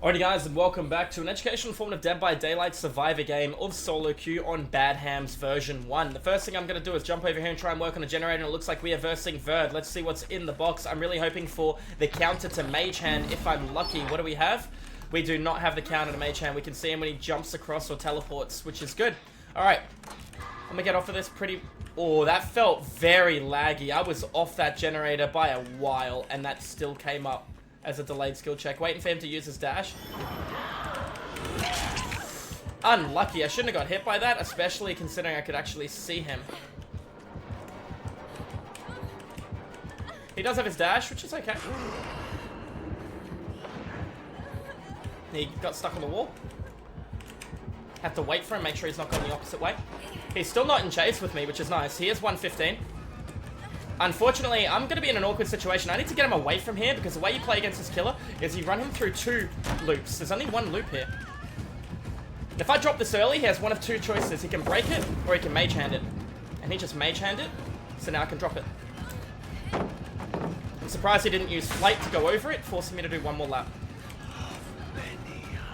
Alrighty guys, and welcome back to an educational informative Dead by Daylight survivor game of solo queue on Badham's version 1. The first thing I'm going to do is jump over here and try and work on a generator, and it looks like we are versing Verd. Let's see what's in the box. I'm really hoping for the counter to Mage Hand if I'm lucky. What do we have? We do not have the counter to Mage Hand. We can see him when he jumps across or teleports, which is good. Alright, I'm going to get off of this pretty... Oh, that felt very laggy. I was off that generator by a while, and that still came up as a delayed skill check. Waiting for him to use his dash. Unlucky. I shouldn't have got hit by that, especially considering I could actually see him. He does have his dash, which is okay. He got stuck on the wall. Have to wait for him, make sure he's not going the opposite way. He's still not in chase with me, which is nice. He is 115. Unfortunately, I'm going to be in an awkward situation. I need to get him away from here because the way you play against this killer is you run him through two loops. There's only one loop here. If I drop this early, he has one of two choices. He can break it or he can mage hand it. And he just mage hand it, so now I can drop it. I'm surprised he didn't use flight to go over it, forcing me to do one more lap.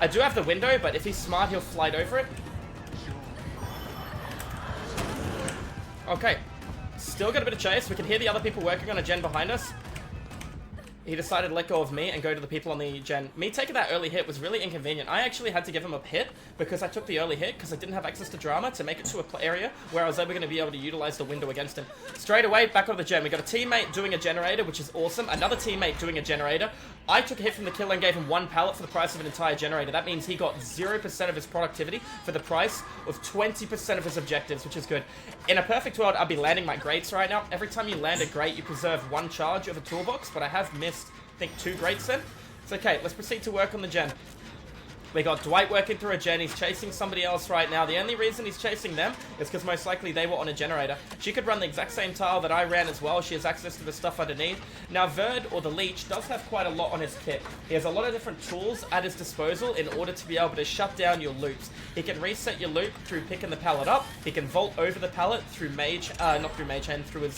I do have the window, but if he's smart, he'll flight over it. Okay. Still got a bit of chase. We can hear the other people working on a gen behind us. He decided to let go of me and go to the people on the gen. Me taking that early hit was really inconvenient. I actually had to give him a hit because I took the early hit because I didn't have access to drama to make it to an area where I was ever going to be able to utilize the window against him. Straight away, back on the gen. We got a teammate doing a generator, which is awesome. Another teammate doing a generator. I took a hit from the kill and gave him one pallet for the price of an entire generator. That means he got 0% of his productivity for the price of 20% of his objectives, which is good. In a perfect world, I'd be landing my greats right now. Every time you land a great, you preserve one charge of a toolbox, but I have missed, I think, 2 greats then. It's okay, let's proceed to work on the gen. We got Dwight working through a gen. He's chasing somebody else right now. The only reason he's chasing them is because most likely they were on a generator. She could run the exact same tile that I ran as well. She has access to the stuff underneath. Now, Verd, or the Lich, does have quite a lot on his kit. He has a lot of different tools at his disposal in order to be able to shut down your loops. He can reset your loop through picking the pallet up. He can vault over the pallet through not through mage hand, through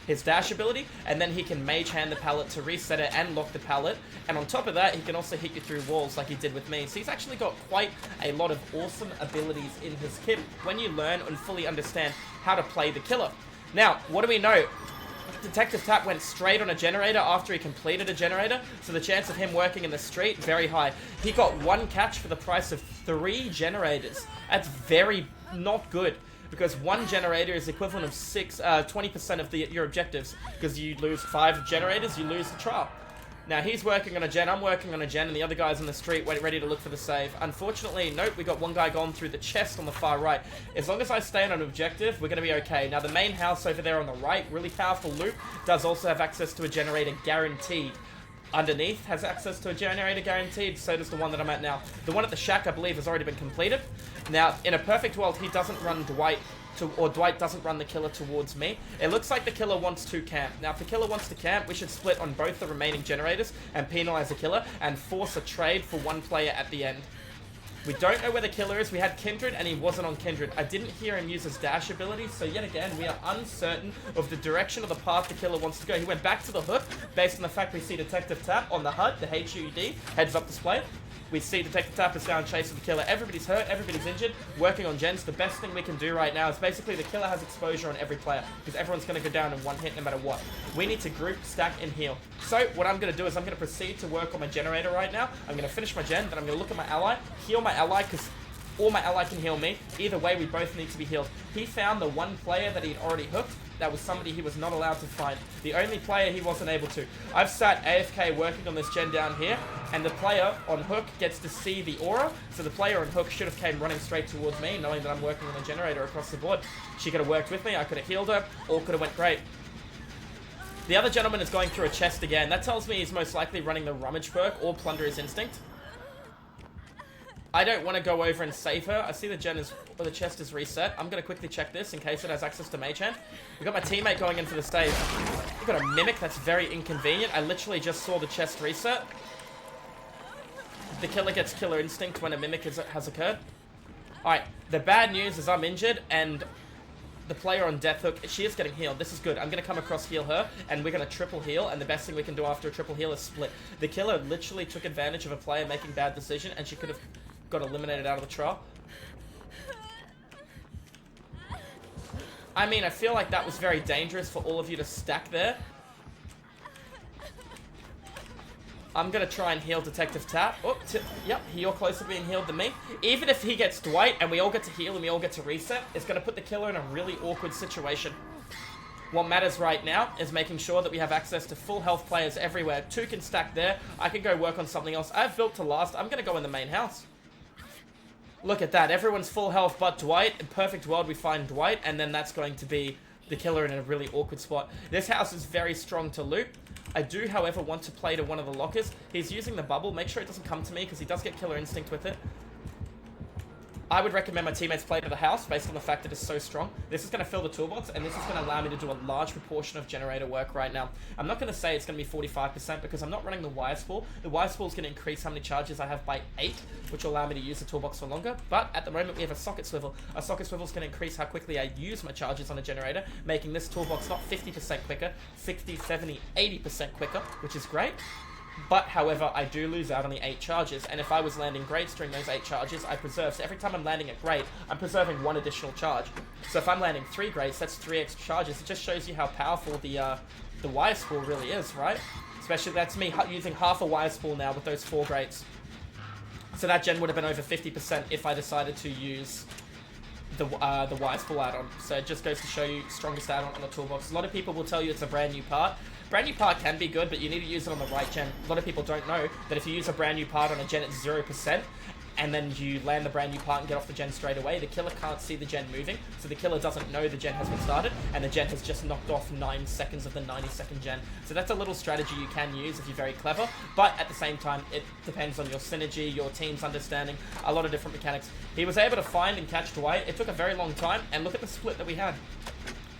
his dash ability, and then he can mage hand the pallet to reset it and lock the pallet. And on top of that, he can also hit you through walls like he did with me. So he's actually got quite a lot of awesome abilities in his kit when you learn and fully understand how to play the killer. Now, what do we know? Detective Tap went straight on a generator after he completed a generator, so the chance of him working in the street, very high. He got 1 catch for the price of 3 generators. That's very not good, because 1 generator is equivalent of 20% of your objectives. Because you lose 5 generators, you lose the trial. Now, he's working on a gen, I'm working on a gen, and the other guy's on the street ready to look for the save. Unfortunately, nope, we got one guy going through the chest on the far right. As long as I stay on an objective, we're going to be okay. Now, the main house over there on the right, really powerful loop, does also have access to a generator guaranteed. Underneath has access to a generator guaranteed, so does the one that I'm at now. The one at the shack, I believe, has already been completed. Now, in a perfect world, he doesn't run Dwight or Dwight doesn't run the killer towards me. It looks like the killer wants to camp. Now, if the killer wants to camp, we should split on both the remaining generators and penalize the killer and force a trade for 1 player at the end. We don't know where the killer is. We had Kindred and he wasn't on Kindred. I didn't hear him use his dash ability, so yet again, we are uncertain of the direction of the path the killer wants to go. He went back to the hook based on the fact we see Detective Tap on the HUD, the HUD, heads up display. We see Detective Tap is down chasing the killer. Everybody's hurt, everybody's injured, working on gens. The best thing we can do right now is basically the killer has exposure on every player because everyone's going to go down in 1 hit no matter what. We need to group, stack, and heal. So what I'm going to do is I'm going to proceed to work on my generator right now. I'm going to finish my gen, then I'm going to look at my ally, heal my ally because or my ally can heal me. Either way, we both need to be healed. He found the 1 player that he'd already hooked. That was somebody he was not allowed to find. The only player he wasn't able to. I've sat AFK working on this gen down here, and the player on hook gets to see the aura, so the player on hook should have came running straight towards me, knowing that I'm working on a generator across the board. She could have worked with me, I could have healed her, all could have went great. The other gentleman is going through a chest again. That tells me he's most likely running the rummage perk or plunderer's instinct. I don't want to go over and save her. I see the the chest is reset. I'm going to quickly check this in case it has access to Mage Hand. We've got my teammate going in for the stage. We've got a Mimic. That's very inconvenient. I literally just saw the chest reset. The killer gets Killer Instinct when a Mimic has occurred. Alright, the bad news is I'm injured, and the player on Death Hook, she is getting healed. This is good. I'm going to come across, heal her, and we're going to triple heal, and the best thing we can do after a triple heal is split. The killer literally took advantage of a player making bad decision, and she could have got eliminated out of the trial. I mean, I feel like that was very dangerous for all of you to stack there. I'm going to try and heal Detective Tap. Oh, yep, you're closer to being healed than me. Even if he gets Dwight and we all get to heal and we all get to reset, it's going to put the killer in a really awkward situation. What matters right now is making sure that we have access to full health players everywhere. 2 can stack there. I can go work on something else. I've built to last. I'm going to go in the main house. Look at that. Everyone's full health but Dwight. In perfect world, we find Dwight, and then that's going to be the killer in a really awkward spot. This house is very strong to loot. I do, however, want to play to one of the lockers. He's using the bubble. Make sure it doesn't come to me because he does get killer instinct with it. I would recommend my teammates play to the house based on the fact that it's so strong. This is going to fill the toolbox, and this is going to allow me to do a large proportion of generator work right now. I'm not going to say it's going to be 45% because I'm not running the wire spool. The wire spool is going to increase how many charges I have by 8, which will allow me to use the toolbox for longer. But at the moment, we have a socket swivel. A socket swivel is going to increase how quickly I use my charges on a generator, making this toolbox not 50% quicker, 60, 70, 80% quicker, which is great. But, however, I do lose out on the 8 charges, and if I was landing greats during those 8 charges, I preserve. So every time I'm landing a great, I'm preserving 1 additional charge. So if I'm landing 3 greats, that's 3 extra charges. It just shows you how powerful the wire spool really is, right? Especially, that's me using half a wire spool now with those 4 greats. So that gen would have been over 50% if I decided to use the wire spool add-on. So it just goes to show you strongest add-on on the toolbox. A lot of people will tell you it's a brand new part. Brand new part can be good, but you need to use it on the right gen. A lot of people don't know that if you use a brand new part on a gen at 0%, and then you land the brand new part and get off the gen straight away, the killer can't see the gen moving, so the killer doesn't know the gen has been started, and the gen has just knocked off 9 seconds of the 90-second gen. So that's a little strategy you can use if you're very clever, but at the same time, it depends on your synergy, your team's understanding, a lot of different mechanics. He was able to find and catch Dwight. It took a very long time, and look at the split that we had.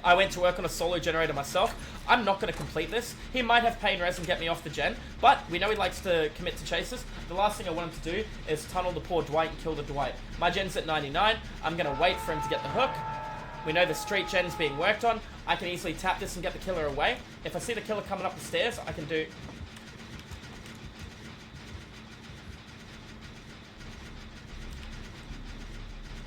I went to work on a solo generator myself. I'm not going to complete this. He might have pain res and get me off the gen, but we know he likes to commit to chases. The last thing I want him to do is tunnel the poor Dwight and kill the Dwight. My gen's at 99. I'm going to wait for him to get the hook. We know the street gen's being worked on. I can easily tap this and get the killer away. If I see the killer coming up the stairs, I can do...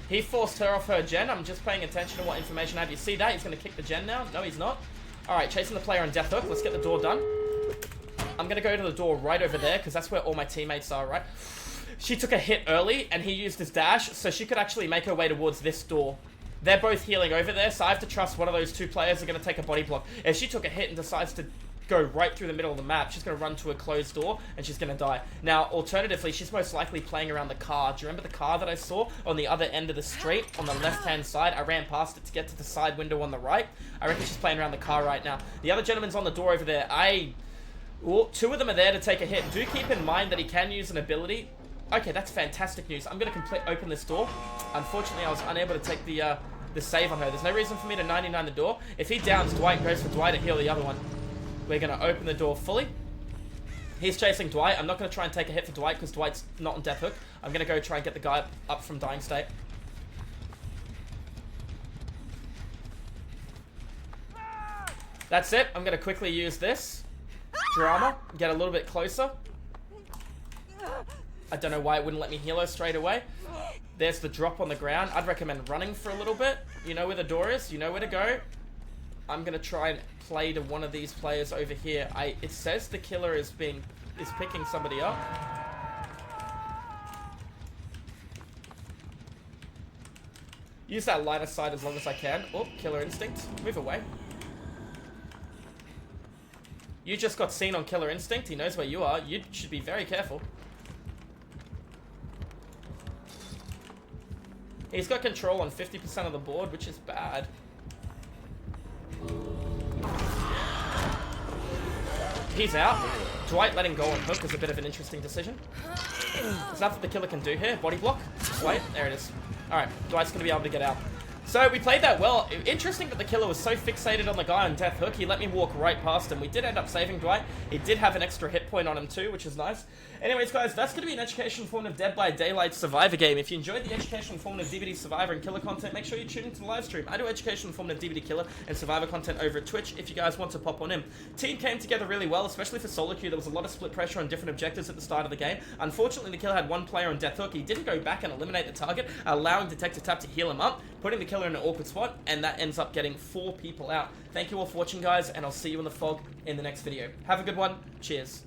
He forced her off her gen. I'm just paying attention to what information I have. You see that? He's going to kick the gen now. No, he's not. Alright, chasing the player on Death Hook. Let's get the door done. I'm going to go to the door right over there because that's where all my teammates are, right? She took a hit early and he used his dash, so she could actually make her way towards this door. They're both healing over there, so I have to trust one of those 2 players are going to take a body block. If she took a hit and decides to go right through the middle of the map, she's going to run to a closed door and she's going to die. Now, alternatively, she's most likely playing around the car. Do you remember the car that I saw on the other end of the street on the left-hand side? I ran past it to get to the side window on the right. I reckon she's playing around the car right now. The other gentleman's on the door over there. Well, 2 of them are there to take a hit. Do keep in mind that he can use an ability. Okay, that's fantastic news. I'm going to open this door. Unfortunately, I was unable to take the save on her. There's no reason for me to 99 the door. If he downs Dwight and goes for Dwight to heal the other one, we're going to open the door fully. He's chasing Dwight. I'm not going to try and take a hit for Dwight because Dwight's not on Death Hook. I'm going to go try and get the guy up from dying state. That's it. I'm going to quickly use this drama, get a little bit closer. I don't know why it wouldn't let me heal her straight away. There's the drop on the ground. I'd recommend running for a little bit. You know where the door is. You know where to go. I'm going to try and play to one of these players over here. It says the killer is picking somebody up. Use that line of sight as long as I can. Oh, killer instinct. Move away. You just got seen on killer instinct. He knows where you are. You should be very careful. He's got control on 50% of the board, which is bad. He's out. Dwight letting go on hook is a bit of an interesting decision. There's nothing the killer can do here. Body block. Wait, there it is. Alright, Dwight's going to be able to get out. So we played that well. Interesting that the killer was so fixated on the guy on Death Hook, he let me walk right past him. We did end up saving Dwight. He did have an extra hit hit point on him too, which is nice. Anyways, guys, that's going to be an educational informative Dead by Daylight Survivor game. If you enjoyed the educational informative DBD Survivor and Killer content, make sure you tune into the live stream. I do educational informative DBD Killer and Survivor content over at Twitch if you guys want to pop on in. Team came together really well, especially for solo queue. There was a lot of split pressure on different objectives at the start of the game. Unfortunately, the Killer had one player on Death Hook. He didn't go back and eliminate the target, allowing Detective Tap to heal him up, putting the Killer in an awkward spot, and that ends up getting 4 people out. Thank you all for watching, guys, and I'll see you in the fog in the next video. Have a good one. Cheers.